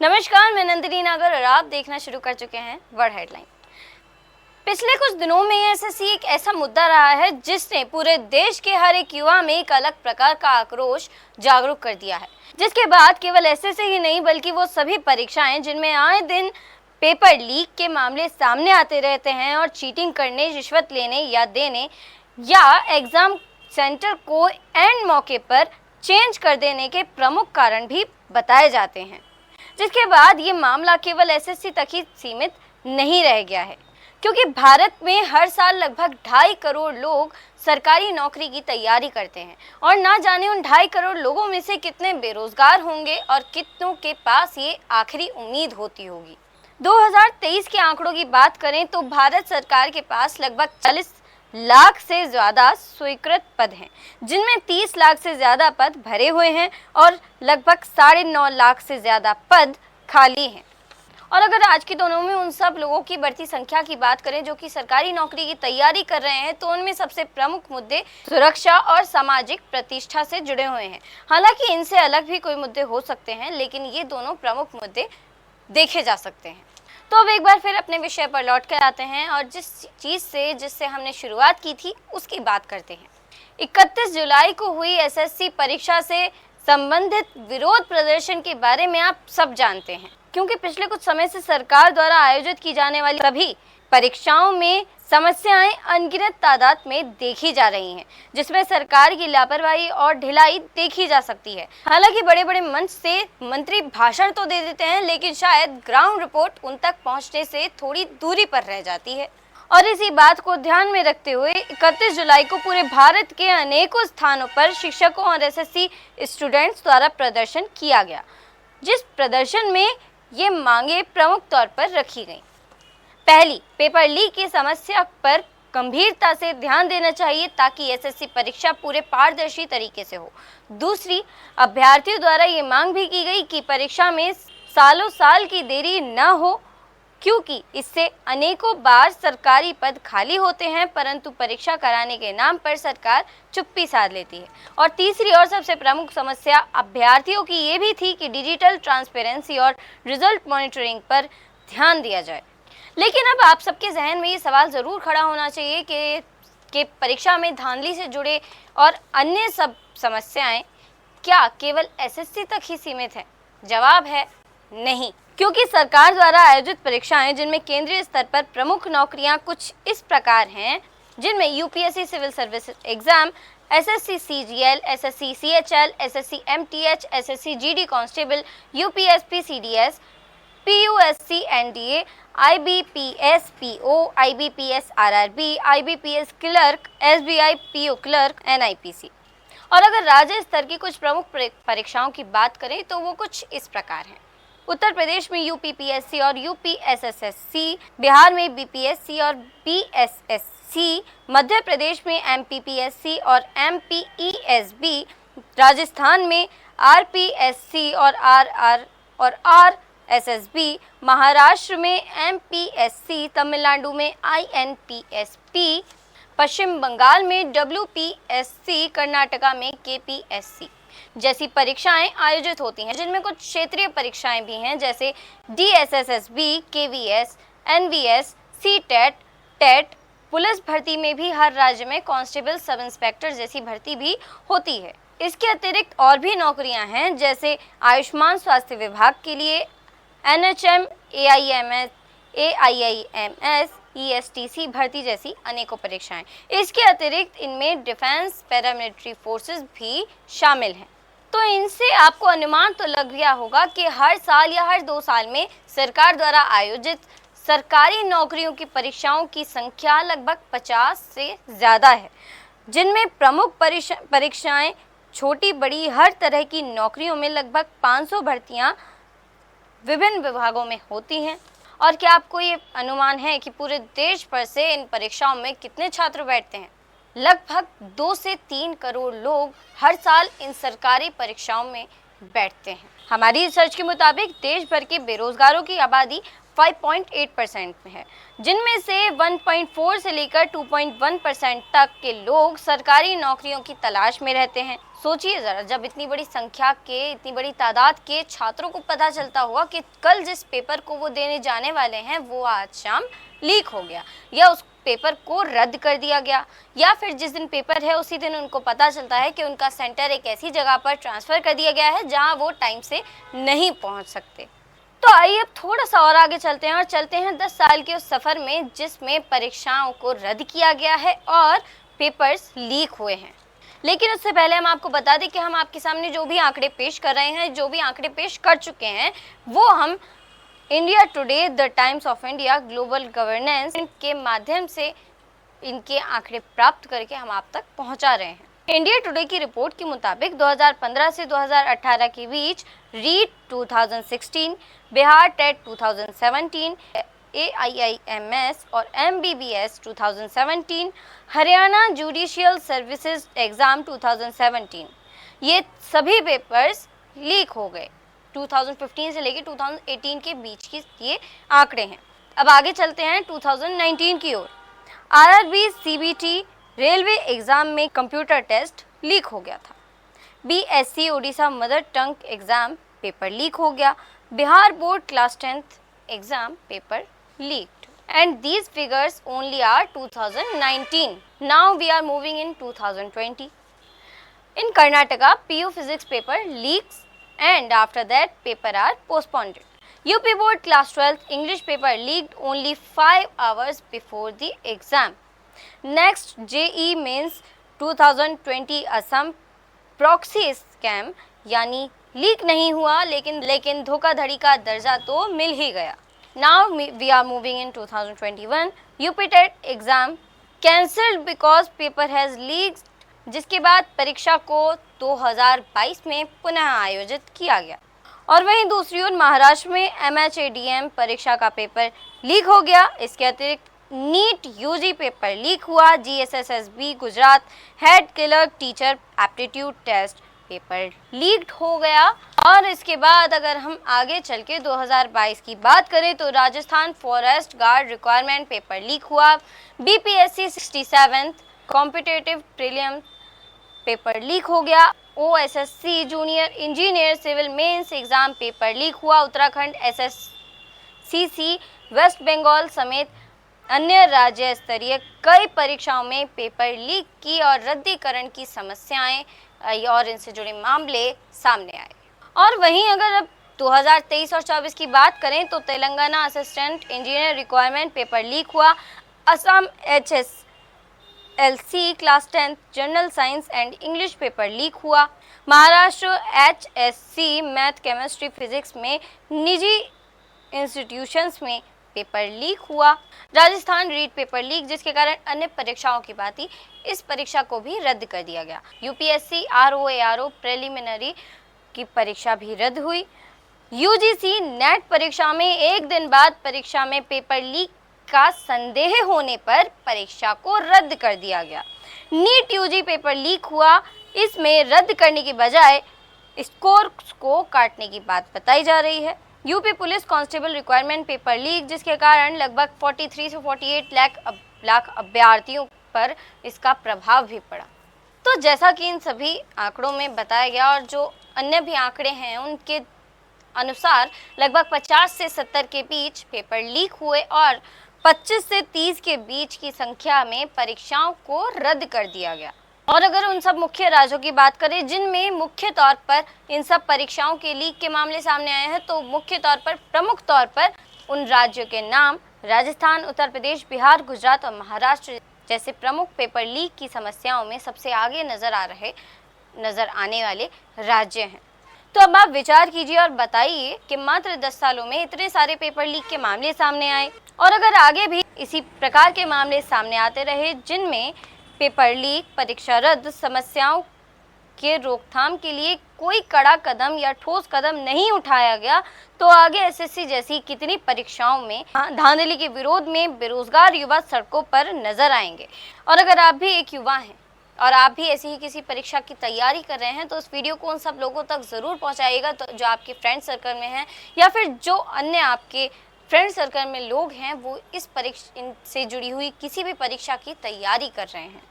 नमस्कार, मैं नंदिनी नागर और आप देखना शुरू कर चुके हैं वर्ल्ड हेडलाइन। पिछले कुछ दिनों में एसएससी एक ऐसा मुद्दा रहा है जिसने पूरे देश के हर एक युवा में एक अलग प्रकार का आक्रोश जागरूक कर दिया है, जिसके बाद केवल एसएससी ही नहीं बल्कि वो सभी परीक्षाएं जिनमें आए दिन पेपर लीक के मामले सामने आते रहते हैं और चीटिंग करने, रिश्वत लेने या देने या एग्जाम सेंटर को एंड मौके पर चेंज कर देने के प्रमुख कारण भी बताए जाते हैं, जिसके बाद ये मामला केवल एसएससी तक ही सीमित नहीं रह गया है, क्योंकि भारत में हर साल लगभग 2.5 करोड़ लोग सरकारी नौकरी की तैयारी करते हैं और ना जाने उन 2.5 करोड़ लोगों में से कितने बेरोजगार होंगे और कितनों के पास ये आखिरी उम्मीद होती होगी। 2023 के आंकड़ों की बात करें तो भारत सरकार के पास लगभग 40 लाख से ज्यादा स्वीकृत पद हैं, जिनमें 30 लाख से ज्यादा पद भरे हुए हैं और लगभग 9.5 लाख से ज्यादा पद खाली हैं। और अगर आज के दिनों में उन सब लोगों की बढ़ती संख्या की बात करें जो कि सरकारी नौकरी की तैयारी कर रहे हैं, तो उनमें सबसे प्रमुख मुद्दे सुरक्षा और सामाजिक प्रतिष्ठा से जुड़े हुए हैं। हालांकि इनसे अलग भी कोई मुद्दे हो सकते हैं, लेकिन ये दोनों प्रमुख मुद्दे देखे जा सकते हैं। तो अब एक बार फिर अपने विषय पर लौट कर आते हैं और जिससे हमने शुरुआत की थी उसकी बात करते हैं। 31 जुलाई को हुई एसएससी परीक्षा से संबंधित विरोध प्रदर्शन के बारे में आप सब जानते हैं, क्योंकि पिछले कुछ समय से सरकार द्वारा आयोजित की जाने वाली सभी परीक्षाओं में समस्याएं अनगिनत तादाद में देखी जा रही हैं, जिसमें सरकार की लापरवाही और ढिलाई देखी जा सकती है। हालांकि बड़े बड़े मंच से मंत्री भाषण तो दे देते हैं, लेकिन शायद ग्राउंड रिपोर्ट उन तक पहुंचने से थोड़ी दूरी पर रह जाती है। और इसी बात को ध्यान में रखते हुए 31 जुलाई को पूरे भारत के अनेकों स्थानों पर शिक्षकों और एसएससी स्टूडेंट्स द्वारा प्रदर्शन किया गया, जिस प्रदर्शन में ये मांगे प्रमुख तौर पर रखी गई। पहली, पेपर लीक की समस्या पर गंभीरता से ध्यान देना चाहिए ताकि एसएससी परीक्षा पूरे पारदर्शी तरीके से हो। दूसरी, अभ्यर्थियों द्वारा ये मांग भी की गई कि परीक्षा में सालों साल की देरी न हो, क्योंकि इससे अनेकों बार सरकारी पद खाली होते हैं, परंतु परीक्षा कराने के नाम पर सरकार चुप्पी साध लेती है। और तीसरी और सबसे प्रमुख समस्या अभ्यर्थियों की ये भी थी कि डिजिटल ट्रांसपेरेंसी और रिजल्ट मॉनिटरिंग पर ध्यान दिया जाए। लेकिन अब आप सबके जहन में ये सवाल ज़रूर खड़ा होना चाहिए कि परीक्षा में धांधली से जुड़े और अन्य सब समस्याएं क्या केवल एसएससी तक ही सीमित है? जवाब है नहीं, क्योंकि सरकार द्वारा आयोजित परीक्षाएं जिनमें केंद्रीय स्तर पर प्रमुख नौकरियां कुछ इस प्रकार हैं, जिनमें UPSC civil service exam, SSC CGL, SSC CHL, SSC MTH, SSC GD constable, UPSC CDS, PUSC NDA, IBPS PO, IBPS RRB, IBPS clerk, SBI PO clerk, NIPC. और अगर राज्य स्तर की कुछ प्रमुख परीक्षाओं की बात करें तो वो कुछ इस प्रकार हैं। उत्तर प्रदेश में यूपीपीएससी और यूपीएसएससी, बिहार में बीपीएससी और बीएसएससी, मध्य प्रदेश में एमपीपीएससी और एमपीईएसबी, राजस्थान में आरपीएससी और आरआर और आरएसएसबी, महाराष्ट्र में एमपीएससी, तमिलनाडु में आईएनपीएसपी, पश्चिम बंगाल में डब्ल्यूपीएससी, कर्नाटका में केपीएससी जैसी परीक्षाएं आयोजित होती हैं, जिनमें कुछ क्षेत्रीय परीक्षाएं भी हैं, जैसे DSSSB, KVS, NVS, CTET, TET. Police भर्ती में भी हर राज्य में कांस्टेबल, सब इंस्पेक्टर जैसी भर्ती भी होती है। इसके अतिरिक्त और भी नौकरियां हैं, जैसे आयुष्मान स्वास्थ्य विभाग के लिए एनएचएम, एआईएमएस, एआईआईएमएस, ईएसटीसी भर्ती जैसी अनेकों परीक्षाएं। इसके अतिरिक्त इनमें डिफेंस, पैरामिलिट्री फोर्सेस भी शामिल हैं। तो इनसे आपको अनुमान तो लग गया होगा कि हर साल या हर 2 साल में सरकार द्वारा आयोजित सरकारी नौकरियों की परीक्षाओं की संख्या लगभग 50 से ज़्यादा है, जिनमें प्रमुख परीक्षाएं छोटी बड़ी हर तरह की नौकरियों में लगभग 500 भर्तियां विभिन्न विभागों में होती हैं। और क्या आपको ये अनुमान है कि पूरे देश भर से इन परीक्षाओं में कितने छात्र बैठते हैं? लगभग 2 से 3 करोड़ लोग हर साल इन सरकारी परीक्षाओं में बैठते हैं। हमारी रिसर्च के मुताबिक देश भर के बेरोजगारों की आबादी 5.8% में है, जिनमें से 1.4 से लेकर 2.1% तक के लोग सरकारी नौकरियों की तलाश में रहते हैं। सोचिए जरा, जब इतनी बड़ी संख्या के, इतनी बड़ी तादाद के छात्रों को पता चलता हुआ कि कल जिस पेपर को वो देने जाने वाले हैं वो आज शाम लीक हो गया, या उस पेपर को रद्द कर दिया गया, या फिर जिस दिन पेपर है उसी दिन उनको पता चलता है कि उनका सेंटर एक ऐसी जगह पर ट्रांसफ़र कर दिया गया है जहां वो टाइम से नहीं पहुंच सकते। तो आइए अब थोड़ा सा और आगे चलते हैं और चलते हैं 10 साल के उस सफ़र में जिसमें परीक्षाओं को रद्द किया गया है और पेपर्स लीक हुए हैं। लेकिन उससे पहले हम आपको बता दें कि हम आपके सामने जो भी आंकड़े पेश कर रहे हैं, जो भी आंकड़े पेश कर चुके हैं, वो हम India today, the times of India, global governance के माध्यम से इनके आंकड़े प्राप्त करके हम आप तक पहुंचा रहे हैं। इंडिया टुडे की रिपोर्ट के मुताबिक 2015 से 2018 के बीच रीट 2016, बिहार टेट 2017, AIIMS और MBBS 2017, Haryana judicial services exam 2017, ये सभी पेपर्स लीक हो गए। 2015 से लेकर 2018 के बीच की ये आंकड़े हैं। अब आगे चलते हैं 2019 की ओर। RRB CBT रेलवे एग्ज़ाम में कंप्यूटर टेस्ट लीक हो गया था। BSc Odisha mother tongue exam paper leak हो गया। Bihar board class 10th exam paper leaked, and these figures only are 2019. Now we are moving in 2020. In Karnataka, PU physics paper leaks, and after that paper are postponed. UP board class 12th English paper leaked only 5 hours before the exam. Next, JEE mains 2020 Assam proxy scam, यानी leak नहीं हुआ लेकिन धोखाधड़ी का दर्जा तो मिल ही गया। Now we are moving in 2021. UP TET exam cancelled because paper has leaked, जिसके बाद परीक्षा को 2022 में पुनः आयोजित किया गया। और वहीं दूसरी ओर महाराष्ट्र में MHADM परीक्षा का पेपर लीक हो गया। इसके अतिरिक्त नीट UG पेपर लीक हुआ। GSSSB Gujarat head clerk teacher aptitude test paper leaked हो गया। और इसके बाद अगर हम आगे चल के 2022 की बात करें तो Rajasthan forest guard requirement paper leak हुआ। BPSC 67th competitive prelims paper leak हो गया। OSSC junior engineer civil mains exam paper leak हुआ। उत्तराखंड SSCC वेस्ट बंगाल समेत अन्य राज्य स्तरीय कई परीक्षाओं में पेपर लीक की और रद्दीकरण की समस्याएं और इनसे जुड़े मामले सामने आए। और वहीं अगर अब 2023 और 24 की बात करें तो Telangana assistant engineer requirement paper leak हुआ। Assam HSLC class 10th general science and English paper leak हुआ। Maharashtra HSC math chemistry physics में निजी इंस्टीट्यूशंस में पेपर लीक हुआ। राजस्थान रीट पेपर लीक, जिसके कारण अन्य परीक्षाओं की भांति इस परीक्षा को भी रद्द कर दिया गया। UPSC ROARO प्रिलिमिनरी की परीक्षा भी रद्द हुई। UGC नेट परीक्षा में एक दिन बाद परीक्षा में पेपर लीक का संदेह होने पर परीक्षा को रद्द कर दिया गया। नीट UG पेपर लीक हुआ। इसमें रद्द करने की बजाय स्कोर को काटने की बात बताई जा रही है। UP police constable requirement paper leak, जिसके कारण लगभग 43 से 48 लाख अभ्यर्थियों पर इसका प्रभाव भी पड़ा। तो जैसा कि इन सभी आंकड़ों में बताया गया और जो अन्य भी आंकड़े हैं उनके अनुसार लगभग 50 से 70 के बीच पेपर लीक हुए और 25 से 30 के बीच की संख्या में परीक्षाओं को रद्द कर दिया गया। और अगर उन सब मुख्य राज्यों की बात करें जिनमें मुख्य तौर पर इन सब परीक्षाओं के लीक के मामले सामने आए हैं, तो मुख्य तौर पर प्रमुख तौर पर उन राज्यों के नाम राजस्थान, उत्तर प्रदेश, बिहार, गुजरात और महाराष्ट्र जैसे प्रमुख पेपर लीक की समस्याओं में सबसे आगे नजर आने वाले राज्य हैं। तो अब आप विचार कीजिए और बताइए कि मात्र 10 सालों में इतने सारे पेपर लीक के मामले सामने आए और अगर आगे भी इसी प्रकार के मामले सामने आते रहे जिनमें पेपर लीक, परीक्षा रद्द समस्याओं के रोकथाम के लिए कोई कड़ा कदम या ठोस कदम नहीं उठाया गया, तो आगे एसएससी जैसी कितनी परीक्षाओं में धांधली के विरोध में बेरोजगार युवा सड़कों पर नजर आएंगे। और अगर आप भी एक युवा हैं और आप भी ऐसी ही किसी परीक्षा की तैयारी कर रहे हैं तो इस वीडियो को उन सब लोगों तक ज़रूर पहुंचाइएगा तो जो आपके फ्रेंड सर्कल में हैं या फिर जो अन्य आपके फ्रेंड सर्कल में लोग हैं वो इस परीक्षा से जुड़ी हुई किसी भी परीक्षा की तैयारी कर रहे हैं,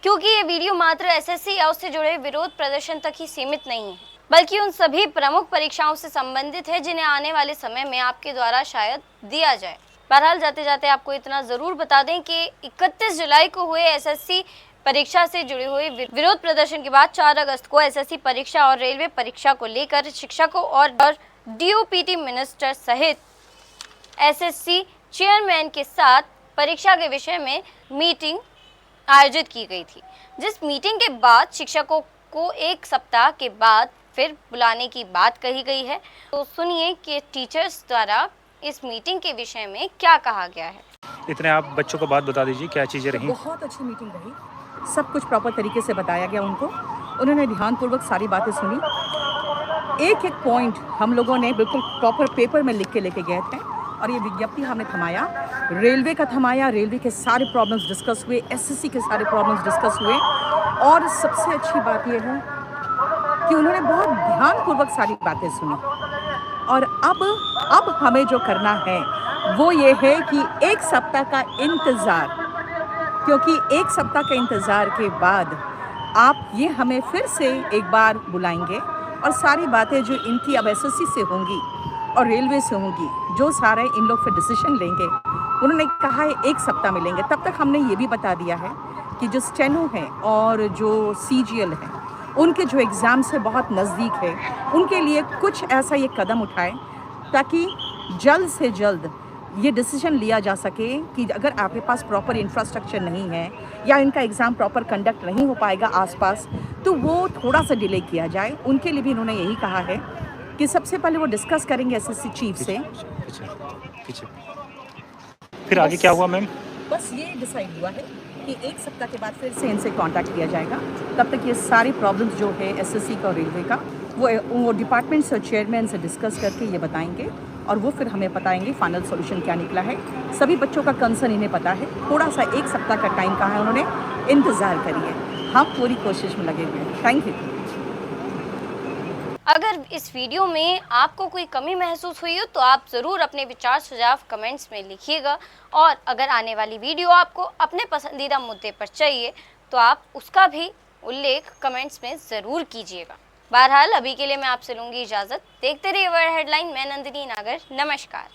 क्योंकि ये वीडियो मात्र एसएससी या उससे जुड़े विरोध प्रदर्शन तक ही सीमित नहीं है, बल्कि उन सभी प्रमुख परीक्षाओं से संबंधित है जिन्हें आने वाले समय में आपके द्वारा शायद दिया जाए। बहरहाल जाते जाते आपको इतना जरूर बता दें कि 31 जुलाई को हुए एसएससी परीक्षा से जुड़ी हुई विरोध प्रदर्शन के बाद 4 अगस्त को एसएससी परीक्षा और रेलवे परीक्षा को लेकर शिक्षकों और डीओपीटी मिनिस्टर सहित एसएससी चेयरमैन के साथ परीक्षा के विषय में मीटिंग आयोजित की गई थी, जिस मीटिंग के बाद शिक्षकों को 1 सप्ताह के बाद फिर बुलाने की बात कही गई है। तो सुनिए कि टीचर्स द्वारा इस मीटिंग के विषय में क्या कहा गया है। इतने आप बच्चों को बात बता दीजिए क्या चीज़ें रही। बहुत अच्छी मीटिंग रही, सब कुछ प्रॉपर तरीके से बताया गया उनको, उन्होंने ध्यानपूर्वक सारी बातें सुनी। एक एक पॉइंट हम लोगों ने बिल्कुल प्रॉपर पेपर में लिख के लेके गए थे और ये विज्ञप्ति हमने थमाया, रेलवे का थमाया, रेलवे के सारे प्रॉब्लम्स डिस्कस हुए, एसएससी के सारे प्रॉब्लम्स डिस्कस हुए। और सबसे अच्छी बात ये है कि उन्होंने बहुत ध्यानपूर्वक सारी बातें सुनी। और अब हमें जो करना है वो ये है कि 1 सप्ताह का इंतज़ार, क्योंकि 1 सप्ताह के इंतज़ार के बाद आप ये हमें फिर से एक बार बुलाएंगे और सारी बातें जो इनकी अब एसएससी से होंगी और रेलवे से होंगी, जो सारे इन लोग फिर डिसीजन लेंगे, उन्होंने कहा है 1 सप्ताह में लेंगे। तब तक हमने ये भी बता दिया है कि जो स्टेनो है और जो सीजीएल है उनके जो एग्ज़ाम्स है बहुत नज़दीक है, उनके लिए कुछ ऐसा ये कदम उठाए ताकि जल्द से जल्द ये डिसीजन लिया जा सके कि अगर आपके पास प्रॉपर इंफ्रास्ट्रक्चर नहीं है या इनका एग्ज़ाम प्रॉपर कंडक्ट नहीं हो पाएगा आसपास, तो वो थोड़ा सा डिले किया जाए। उनके लिए भी इन्होंने यही कहा है कि सबसे पहले वो डिस्कस करेंगे एसएससी चीफ से। फिर आगे क्या हुआ मैम? बस ये डिसाइड हुआ है कि 1 सप्ताह के बाद फिर से इनसे कांटेक्ट किया जाएगा। तब तक ये सारी प्रॉब्लम्स जो है एसएससी का और रेलवे का वो डिपार्टमेंट्स और चेयरमैन से डिस्कस करके ये बताएंगे और वो फिर हमें बताएंगे फाइनल सॉल्यूशन क्या निकला है। सभी बच्चों का कंसर्न इन्हें पता है, थोड़ा सा 1 सप्ताह का टाइम कहा है उन्होंने, इंतज़ार करिए, हम पूरी कोशिश में लगे हुए हैं। Thank you. अगर इस वीडियो में आपको कोई कमी महसूस हुई हो तो आप ज़रूर अपने विचार सुझाव कमेंट्स में लिखिएगा, और अगर आने वाली वीडियो आपको अपने पसंदीदा मुद्दे पर चाहिए तो आप उसका भी उल्लेख कमेंट्स में ज़रूर कीजिएगा। बहरहाल अभी के लिए मैं आपसे लूँगी इजाज़त। देखते रहिए वर्ल्ड हेडलाइन। मैं नंदिनी नागर, नमस्कार।